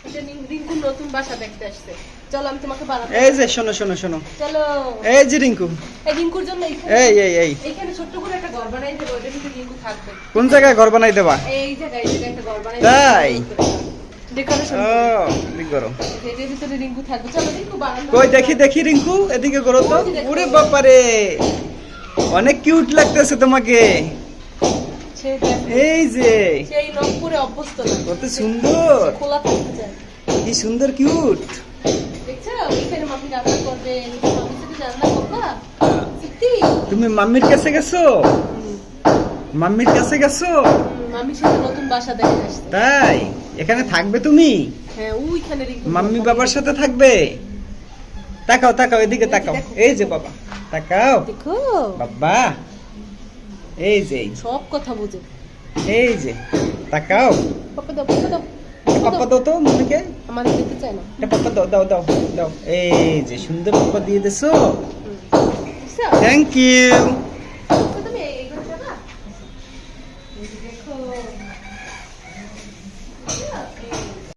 এটা রিঙ্কু নতুন বাসা দেখতে আসছে। চলো আমি তোমাকে বানাবো। এই যে শোনো শোনো শোনো, চলো। এই যে রিঙ্কু, এই রিঙ্কুর জন্য এইখানে ছোট্ট করে একটা ঘর বানাই দেবো, ওটা কিন্তু রিঙ্কু থাকবে। কোন জায়গায় ঘর বানাই দেবা? এই জায়গায় একটা ঘর বানাই তাই? ডেকোরেশন ও ঠিক করো। এর ভিতরে রিঙ্কু থাকবে। চলো রিঙ্কু বানাবো। কই দেখি দেখি রিঙ্কু, এদিকে করো তো। ওরে বাবারে, অনেক কিউট লাগতেছে তোমাকে। এই যে সেই নকপুরে অভ্যস্ত না, কত সুন্দর, খোলা থাকতে চায়। কি সুন্দর কিউট। দেখছো এখানে মাম্মি রান্না করবে, মাম্মির সাথে রান্না করবা। সত্যি তুমি মাম্মির কাছে গেছো? মাম্মির কাছে গেছো? মাম্মির সাথে নতুন বাসা দেখে আসছে। তাই? এখানে থাকবে তুমি? হ্যাঁ ওইখানে রিঙ্কু মাম্মি বাবার সাথে থাকবে? তাকাও তাকাও, এদিকে তাকাও। এই যে বাবা, তাকাও দেখো বাবা, এই যে সব কথা বুঝে। এই যে তাকাও। পাপা দাও, পাপা দাও, পাপা দাও তো মাম্মিকে, আমার দিতে চায় না। এটা পাপা দাও দাও দাও দাও। এই যে সুন্দর পাপা দিয়ে দিছো। বুঝছো? Thank you. তো তুমি এই ঘরে যাবা? এই যে দেখো। বুঝছো?